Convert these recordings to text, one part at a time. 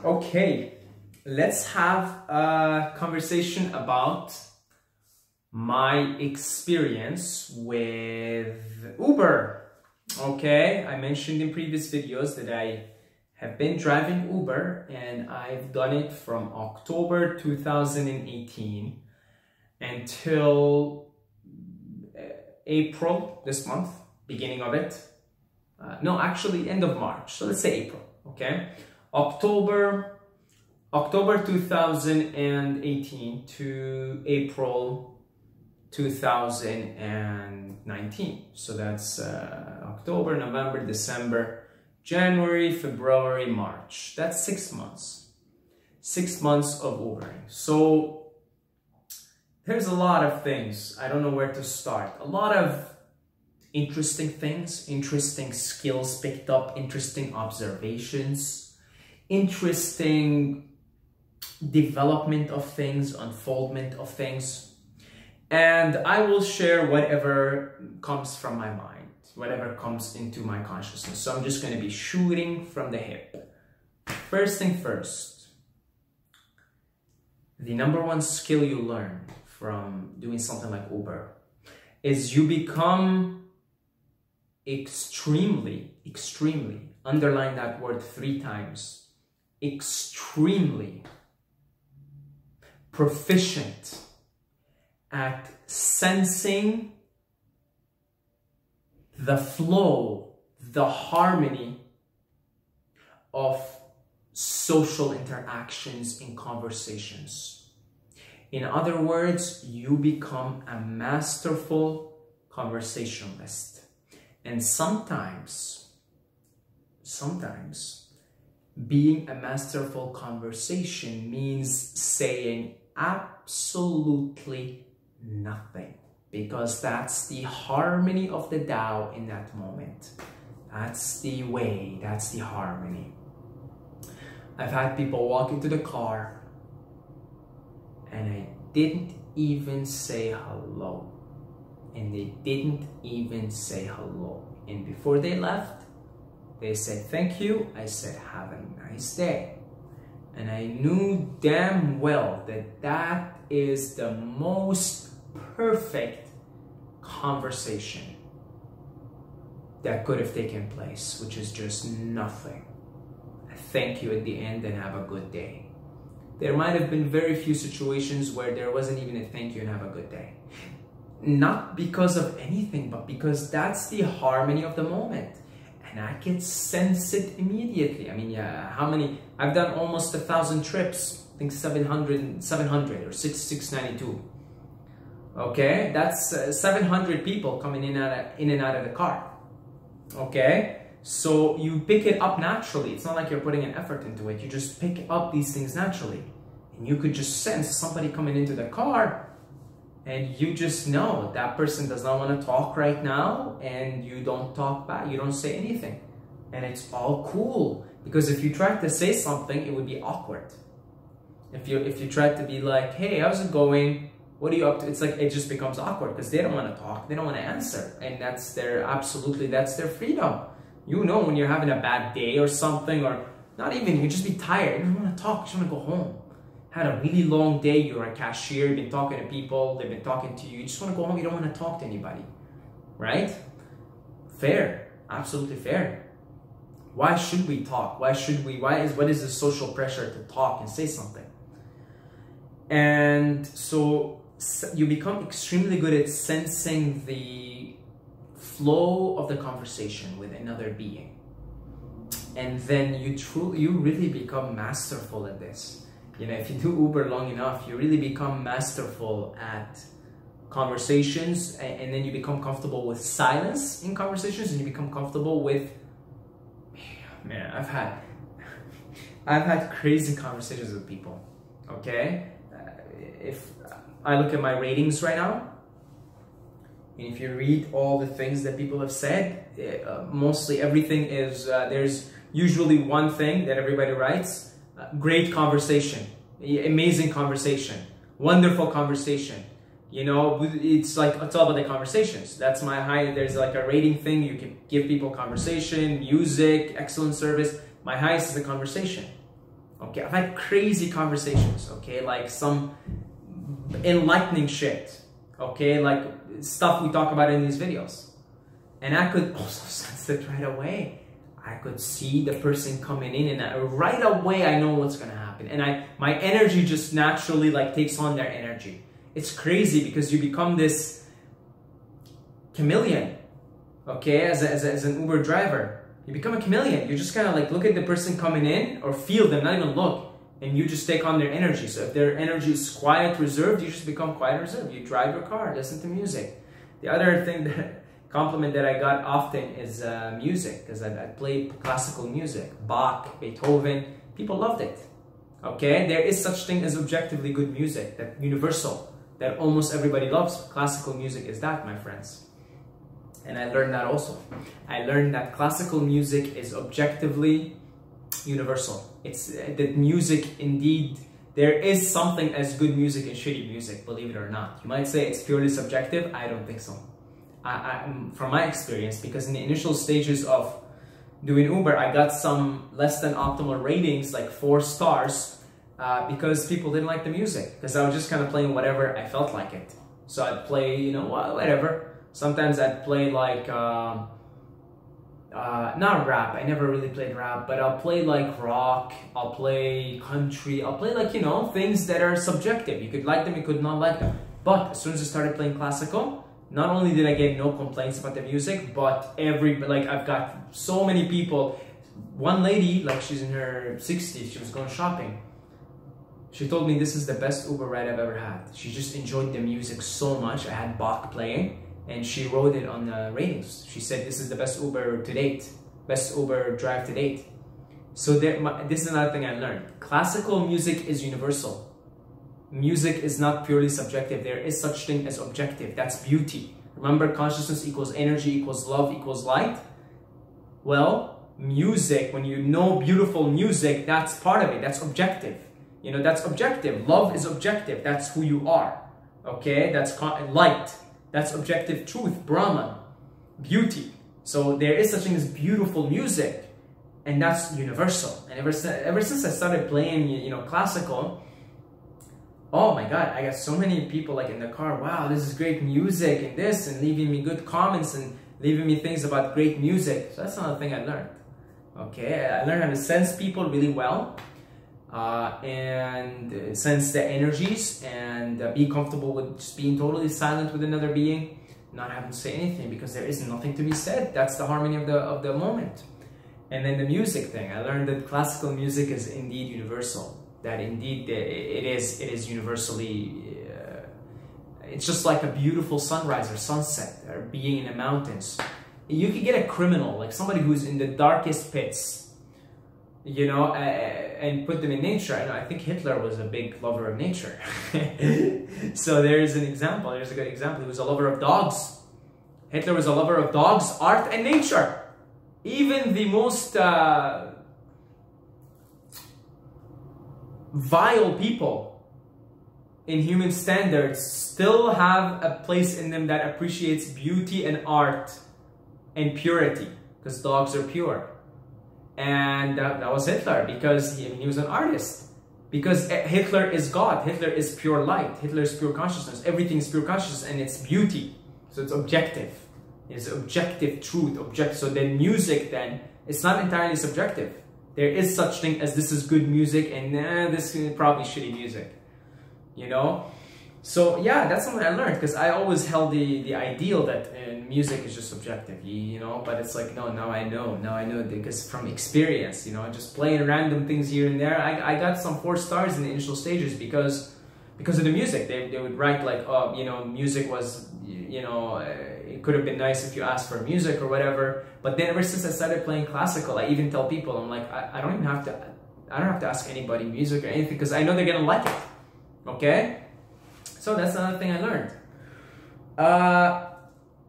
Okay, let's have a conversation about my experience with Uber. Okay, I mentioned in previous videos that I have been driving Uber and I've done it from October 2018 until April this month, beginning of it. No, actually end of March. So let's say April, okay? October 2018 to April 2019. So that's October, November, December, January, February, March. That's 6 months. 6 months of Ubering. So there's a lot of things. I don't know where to start. A lot of interesting things, interesting skills picked up, interesting observations, interesting development of things, unfoldment of things. And I will share whatever comes from my mind, whatever comes into my consciousness. So I'm just going to be shooting from the hip. First thing first, the number one skill you learn from doing something like Uber is you become extremely, underline that word 3 times, extremely proficient at sensing the flow, the harmony of social interactions in conversations. In other words, you become a masterful conversationalist. And sometimes being a masterful conversation means saying absolutely nothing, because that's the harmony of the Tao in that moment. That's the way, that's the harmony. I've had people walk into the car and I didn't even say hello. And they didn't even say hello. And before they left, they said, thank you. I said, have a nice day. And I knew damn well that that is the most perfect conversation that could have taken place, which is just nothing. Thank you at the end and have a good day. There might have been very few situations where there wasn't even a thank you and have a good day. Not because of anything, but because that's the harmony of the moment. And I can sense it immediately. I mean, yeah, how many? I've done almost 1,000 trips. I think 700 or 692. Okay, that's 700 people coming in and out of the car. Okay, so you pick it up naturally. It's not like you're putting an effort into it. You just pick up these things naturally. And you could just sense somebody coming into the car, and you just know that person does not want to talk right now, and you don't talk back, you don't say anything. And it's all cool, because if you tried to say something, it would be awkward. If you tried to be like, hey, how's it going? What are you up to? It's like, it just becomes awkward because they don't want to talk, they don't want to answer. And that's their freedom. You know when you're having a bad day or something, or not even, you just be tired, you don't want to talk, you just want to go home. Had a really long day, you're a cashier, you've been talking to people, they've been talking to you, you just want to go home, you don't want to talk to anybody, right? Fair, absolutely fair. Why should we talk? What is the social pressure to talk and say something? And so you become extremely good at sensing the flow of the conversation with another being. And then you really become masterful at this. You know, if you do Uber long enough, you really become masterful at conversations, and then you become comfortable with silence in conversations, and you become comfortable with, man, I've had crazy conversations with people, okay? If I look at my ratings right now, and if you read all the things that people have said, mostly everything is, there's usually one thing that everybody writes. Great conversation, amazing conversation, wonderful conversation. You know, it's all about the conversations. That's my high. There's like a rating thing. You can give people conversation, music, excellent service. My highest is the conversation. Okay, I've had crazy conversations, okay, like some enlightening shit, okay, like stuff we talk about in these videos. And I could also sense it right away. I could see the person coming in, and right away I know what's gonna happen. And my energy just naturally like takes on their energy. It's crazy because you become this chameleon, okay, as an Uber driver. You become a chameleon. You just kind of like look at the person coming in or feel them, not even look, and you just take on their energy. So if their energy is quiet, reserved, you just become quiet, reserved. You drive your car, listen to music. The other thing compliment that I got often is music, because I played classical music, Bach, Beethoven. People loved it. Okay, there is such thing as objectively good music, that universal, that almost everybody loves. Classical music is that, my friends. And I learned that also. I learned that classical music is objectively universal. It's that music, indeed, there is something as good music and shitty music, believe it or not. You might say it's purely subjective. I don't think so. From my experience, because in the initial stages of doing Uber, I got some less than optimal ratings, like 4 stars, because people didn't like the music. Because I was just kind of playing whatever I felt like it. So I'd play, you know, whatever. Sometimes I'd play like, not rap, I never really played rap, but I'll play like rock, I'll play country, I'll play like, you know, things that are subjective. You could like them, you could not like them. But as soon as I started playing classical, not only did I get no complaints about the music, but I've got so many people. One lady, like she's in her 60s, she was going shopping. She told me this is the best Uber ride I've ever had. She just enjoyed the music so much. I had Bach playing, and she wrote it on the ratings. She said this is the best Uber to date, best Uber drive to date. So this is another thing I learned. Classical music is universal. Music is not purely subjective. There is such thing as objective. That's beauty. Remember, consciousness equals energy equals love equals light. Well, music, when you know beautiful music, that's part of it. That's objective. You know, that's objective. Love is objective. That's who you are. Okay? That's light. That's objective truth, Brahman, beauty. So there is such thing as beautiful music, and that's universal. And ever since I started playing, you know, classical, oh my God, I got so many people like in the car, wow, this is great music and this, and leaving me good comments and leaving me things about great music. So that's another thing I learned. Okay, I learned how to sense people really well, and sense the energies, and be comfortable with just being totally silent with another being, not having to say anything because there is nothing to be said. That's the harmony of the moment. And then the music thing, I learned that classical music is indeed universal. That indeed it is universally, it's just like a beautiful sunrise or sunset, or being in the mountains. You could get a criminal, like somebody who's in the darkest pits, you know, and put them in nature. And I think Hitler was a big lover of nature. So there's an example, there's a good example. He was a lover of dogs. Hitler was a lover of dogs, art, and nature. Even the most vile people in human standards still have a place in them that appreciates beauty and art and purity, because dogs are pure. And that was Hitler, because he was an artist. Because Hitler is God. Hitler is pure light. Hitler is pure consciousness. Everything is pure consciousness, and it's beauty. So it's objective. It's objective truth. So then music, then, it's not entirely subjective. There is such thing as this is good music, and this is probably shitty music. You know? So yeah, that's something I learned, because I always held the ideal that music is just subjective, you know, but it's like, no, now I know, because from experience, you know, just playing random things here and there, I got some 4 stars in the initial stages because of the music. They would write like, oh, you know, music was, you know, it could have been nice if you asked for music or whatever. But then ever since I started playing classical, I even tell people, I'm like, I don't have to ask anybody music or anything, because I know they're gonna like it. Okay? So that's another thing I learned.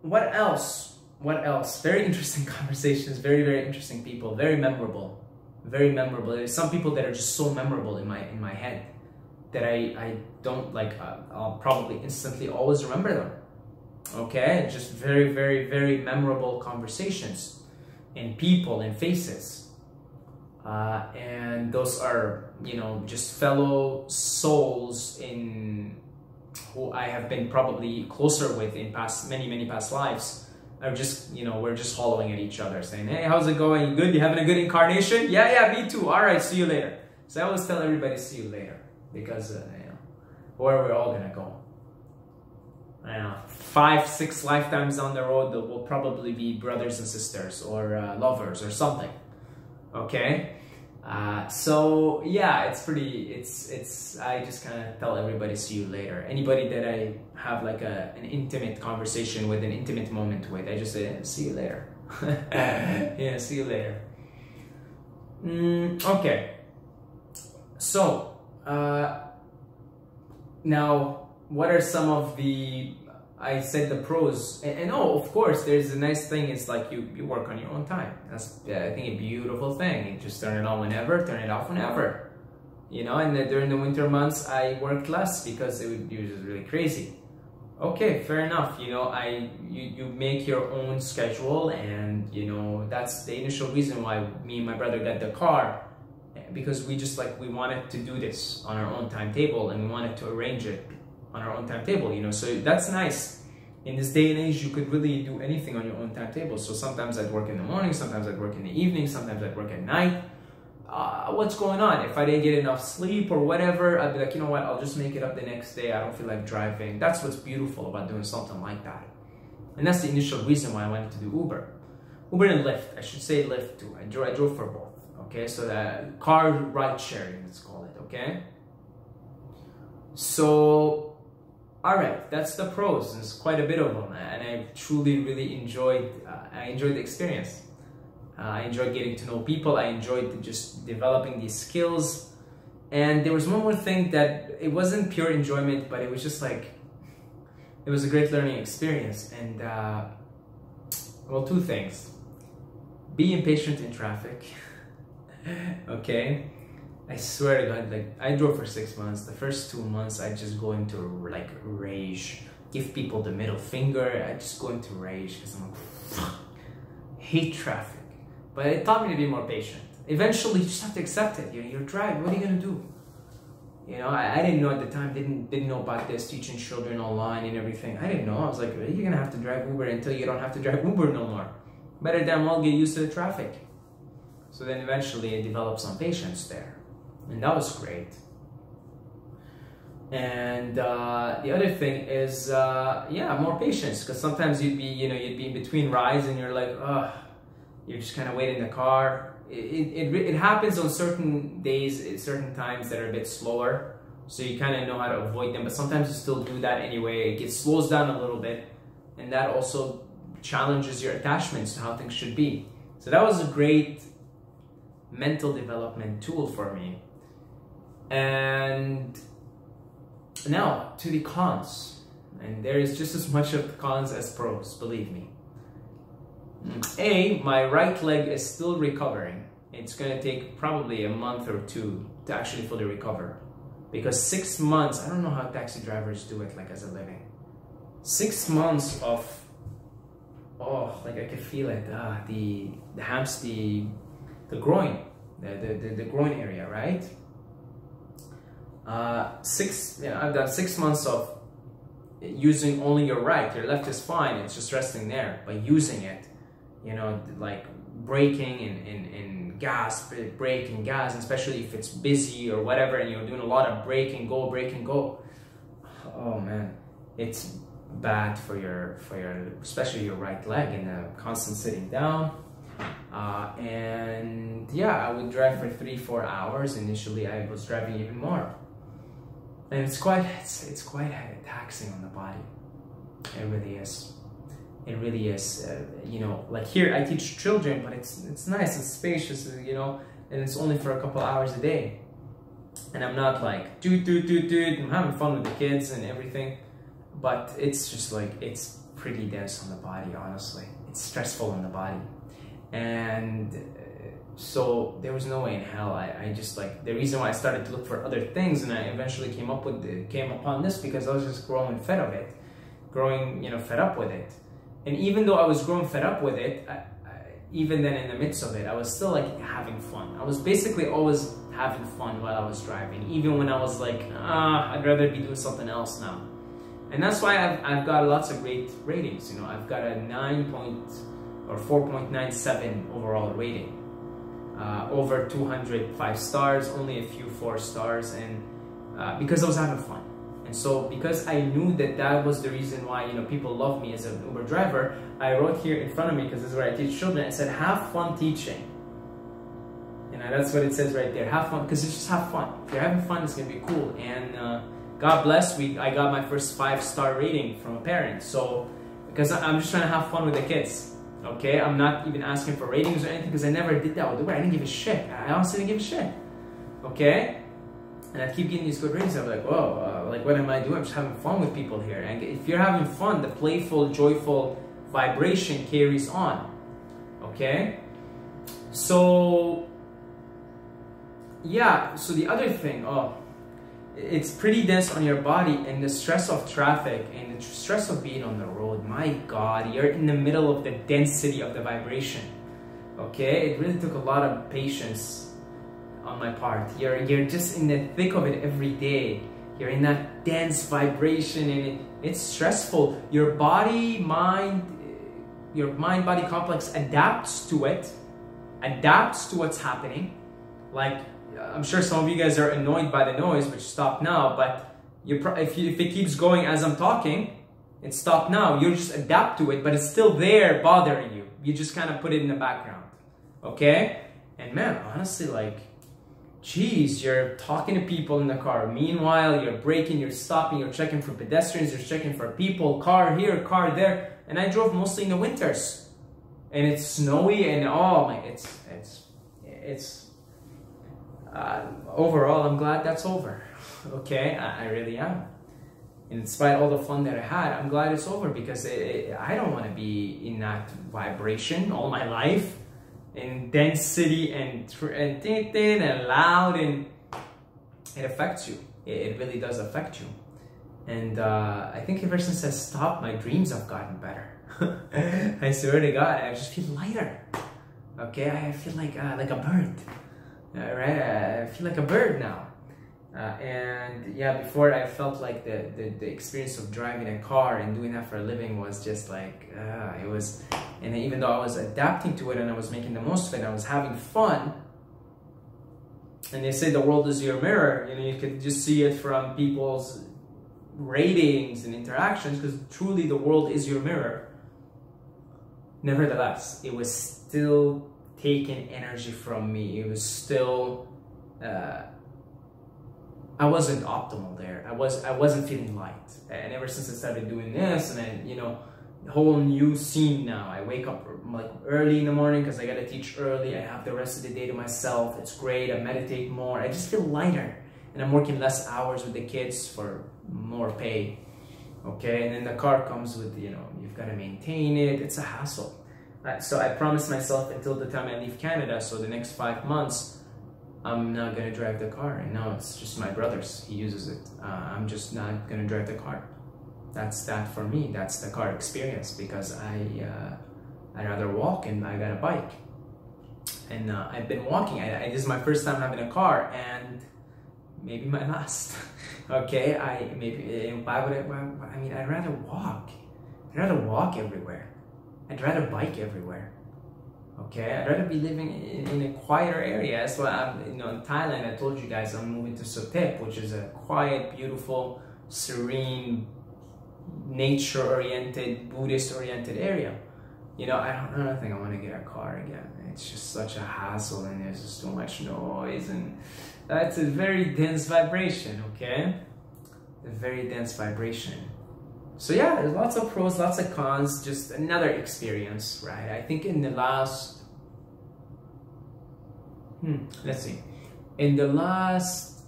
What else? What else? Very interesting conversations, very, very interesting people, very memorable. Very memorable. There's some people that are just so memorable in my head that I don't like, I'll probably instantly always remember them. Okay? Just very, very, very memorable conversations and people and faces. and those are, you know, just fellow souls in who I have been probably closer with in many past lives. Are just, you know, we're just hollowing at each other, saying, hey, how's it going? Good? You having a good incarnation? Yeah, me too. All right, see you later. So I always tell everybody, see you later, because, you know, where we're all gonna go. I don't know, 5, 6 lifetimes down the road, we'll probably be brothers and sisters, or lovers, or something. Okay? So yeah, it's pretty, I just kind of tell everybody, see you later. Anybody that I have like an intimate conversation with, an intimate moment with, I just say, see you later. Yeah, see you later. Okay. So, now, what are some of the, I said the pros, and oh, of course, there's a nice thing, it's like you work on your own time. That's, I think, a beautiful thing. You just turn it on whenever, turn it off whenever. You know, and during the winter months, I worked less because it was really crazy. Okay, fair enough. You know, you make your own schedule, and, you know, that's the initial reason why me and my brother got the car, because we just, like, we wanted to do this on our own timetable, and we wanted to arrange it on our own timetable, you know, so that's nice. In this day and age, you could really do anything on your own timetable. So sometimes I'd work in the morning, sometimes I'd work in the evening, sometimes I'd work at night. What's going on? If I didn't get enough sleep or whatever, I'd be like, you know what, I'll just make it up the next day. I don't feel like driving. That's what's beautiful about doing something like that. And that's the initial reason why I wanted to do Uber. Uber and Lyft, I should say Lyft too. I drove for both, okay? So that car ride sharing, let's call it, okay? So, all right, that's the pros. There's quite a bit of them, and I truly, really enjoyed. I enjoyed the experience. I enjoyed getting to know people. I enjoyed just developing these skills. And there was one more thing that it wasn't pure enjoyment, but it was just like, it was a great learning experience. And well, 2 things: be impatient in traffic. Okay. I swear to God, like, I drove for 6 months. The first 2 months, I just go into like rage, give people the middle finger. I just go into rage because I'm like, hate traffic. But it taught me to be more patient. Eventually, you just have to accept it. You're driving. What are you gonna do? You know, I didn't know at the time. Didn't know about this, teaching children online and everything. I didn't know. I was like, you're gonna have to drive Uber until you don't have to drive Uber no more. Better damn well get used to the traffic. So then eventually, I developed some patience there. And that was great. And the other thing is, yeah, more patience, because sometimes you'd be in between rides and you're like, ugh, you're just kind of waiting in the car. It happens on certain days, at certain times that are a bit slower, so you kind of know how to avoid them, but sometimes you still do that anyway. It slows down a little bit, and that also challenges your attachments to how things should be. So that was a great mental development tool for me. And now to the cons, and there is just as much of cons as pros, believe me. My right leg is still recovering. It's gonna take probably a month or 2 to actually fully recover, because 6 months, I don't know how taxi drivers do it like as a living. 6 months of, oh, like I can feel it, the groin, the groin area, right? I've done 6 months of using only your right. Your left is fine, it's just resting there. But using it, you know, like braking and gas, brake and gas, especially if it's busy or whatever, and you're doing a lot of brake and go. Oh man, it's bad for your especially your right leg, and the constant sitting down. And yeah, I would drive for 3-4 hours. Initially, I was driving even more. And it's quite taxing on the body. It really is. It really is. You know, like here I teach children, but it's nice, it's spacious, you know, and it's only for a couple hours a day. And I'm not like I'm having fun with the kids and everything, but it's just like, it's pretty dense on the body, honestly. It's stressful on the body. And so there was no way in hell. I just, like, the reason why I started to look for other things, and I eventually came upon this, because I was just growing fed of it, fed up with it. And even though I was growing fed up with it, even then, in the midst of it, I was still like having fun. I was basically always having fun while I was driving, even when I was like, I'd rather be doing something else now. And that's why I've got lots of great ratings. You know, I've got a 4.97 overall rating, over 200 5 stars, only a few 4 stars, and because I was having fun. And so because I knew that that was the reason why, you know, people love me as an Uber driver, I wrote here in front of me, because this is where I teach children, I said, have fun teaching. You know, that's what it says right there. Have fun, because it's just have fun. If you're having fun, it's going to be cool. And God bless, I got my first 5-star rating from a parent. So, because I'm just trying to have fun with the kids. Okay, I'm not even asking for ratings or anything, because I never did that with Uber. I didn't give a shit. I honestly didn't give a shit. Okay? And I keep getting these good ratings. I'm like, whoa, like what am I doing? I'm just having fun with people here. And if you're having fun, the playful, joyful vibration carries on. Okay? So, yeah, so the other thing, it's pretty dense on your body, and the stress of traffic and the stress of being on the road, my God, you're in the middle of the density of the vibration. Okay? It really took a lot of patience on my part. You're just in the thick of it every day. You're in that dense vibration, and it's stressful. Your mind-body complex adapts to it, adapts to what's happening. Like, I'm sure some of you guys are annoyed by the noise, which stop now, but if it keeps going as I'm talking, it stopped now. You just adapt to it, but it's still there bothering you. You just kind of put it in the background. Okay? And man, honestly, like, geez, you're talking to people in the car. Meanwhile, you're braking, you're stopping, you're checking for pedestrians, you're checking for people, car here, car there. And I drove mostly in the winters. And it's snowy, and oh my, overall, I'm glad that's over. Okay, I really am. And despite all the fun that I had, I'm glad it's over, because I don't want to be in that vibration all my life. In density and loud, and it affects you. It really does affect you. And I think ever since I stopped, my dreams have gotten better. I swear to God, I just feel lighter. Okay, I feel like a bird. Right? I feel like a bird now. And yeah, before I felt like the experience of driving a car and doing that for a living was just like, it was, and even though I was adapting to it and I was making the most of it, I was having fun. And they say the world is your mirror. You know, you can just see it from people's ratings and interactions, because truly the world is your mirror. Nevertheless, it was still taking energy from me. It was still, I wasn't optimal there. I wasn't feeling light. And ever since I started doing this, and then, you know, whole new scene now. I wake up like early in the morning because I gotta teach early. I have the rest of the day to myself. It's great. I meditate more. I just feel lighter, and I'm working less hours with the kids for more pay. Okay, and then the car comes with, you know, you've got to maintain it. It's a hassle. So I promised myself until the time I leave Canada, so the next 5 months, I'm not gonna drive the car. And now it's just my brother's. He uses it. I'm just not gonna drive the car. That's that for me. That's the car experience, because I'd rather walk, and I got a bike. And I've been walking. This is my first time having a car, and maybe my last. Okay, why would I mean, I'd rather walk. I'd rather walk everywhere. I'd rather bike everywhere. Okay, I'd rather be living in a quieter area. That's why I'm, you know, in Thailand. I told you guys I'm moving to Sotep, which is a quiet, beautiful, serene, nature-oriented, Buddhist-oriented area. You know, I don't think I want to get a car again. It's just such a hassle, and there's just too much noise, and that's a very dense vibration. Okay, a very dense vibration. So yeah, there's lots of pros, lots of cons, just another experience, right? I think in the last, let's see, in the last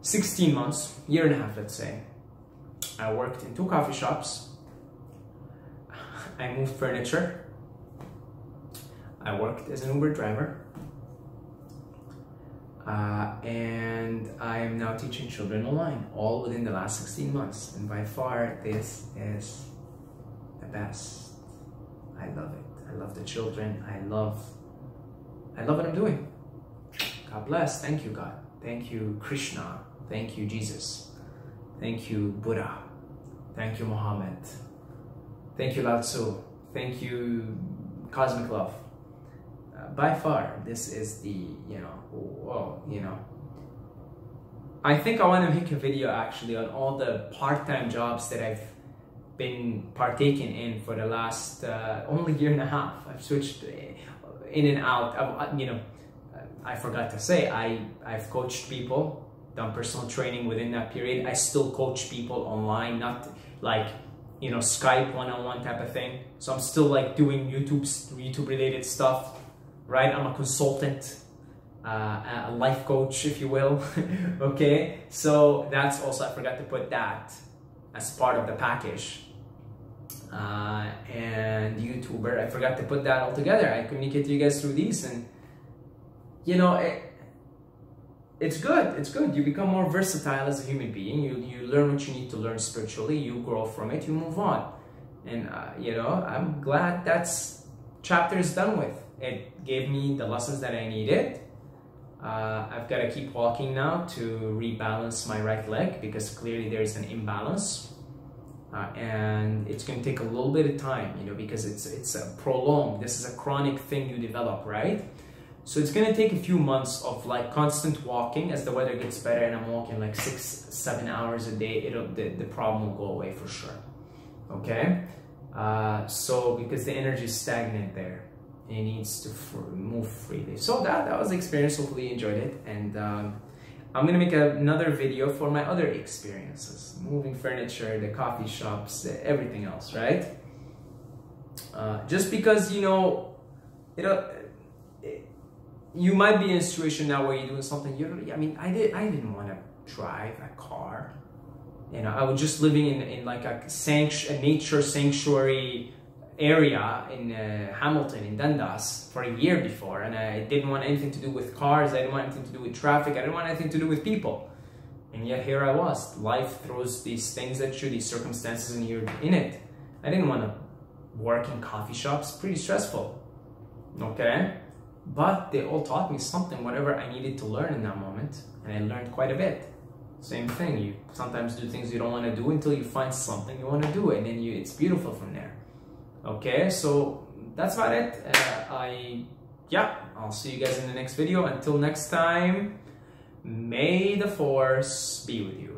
16 months, year and a half, let's say, I worked in 2 coffee shops. I moved furniture. I worked as an Uber driver. And I am now teaching children online, all within the last 16 months. And by far, this is the best. I love it. I love the children. I love what I'm doing. God bless. Thank you, God. Thank you, Krishna. Thank you, Jesus. Thank you, Buddha. Thank you, Muhammad. Thank you, Lao Tzu. Thank you, Cosmic Love. By far, this is the, I think I want to make a video actually on all the part-time jobs that I've been partaking in for the last only year and a half. I've switched in and out. I forgot to say, I've coached people, done personal training within that period. I still coach people online, not like, Skype one-on-one type of thing. So I'm still like doing YouTube related stuff, right? I'm a consultant, a life coach, if you will. Okay, so that's also, I forgot to put that as part of the package. And YouTuber, I forgot to put that all together. I communicate to you guys through these, and it's good. It's good. You become more versatile as a human being. You learn what you need to learn spiritually. You grow from it. You move on. And I'm glad that's chapter is done with. It gave me the lessons that I needed. I've got to keep walking now to rebalance my right leg, because clearly there's an imbalance. And it's going to take a little bit of time, because it's a prolonged, this is a chronic thing you develop, right? So it's going to take a few months of like constant walking. As the weather gets better and I'm walking like 6-7 hours a day, the problem will go away for sure. Okay, so because the energy is stagnant there, it needs to move freely. So that was the experience. Hopefully you enjoyed it, and I'm gonna make another video for my other experiences, moving furniture, the coffee shops, everything else, right? Just because you might be in a situation now where you're doing something I didn't want to drive a car. I was just living in like a nature sanctuary area in Hamilton, in Dundas, for a year before, and I didn't want anything to do with cars. I didn't want anything to do with traffic. I didn't want anything to do with people. And yet here I was. Life throws these things at you, these circumstances, and you're in it. I didn't want to work in coffee shops. Pretty stressful. Okay? But they all taught me something, whatever I needed to learn in that moment, and I learned quite a bit. Same thing, you sometimes do things you don't want to do until you find something you want to do, and then it's beautiful from there. Okay, so that's about it. I'll see you guys in the next video. Until next time, may the force be with you.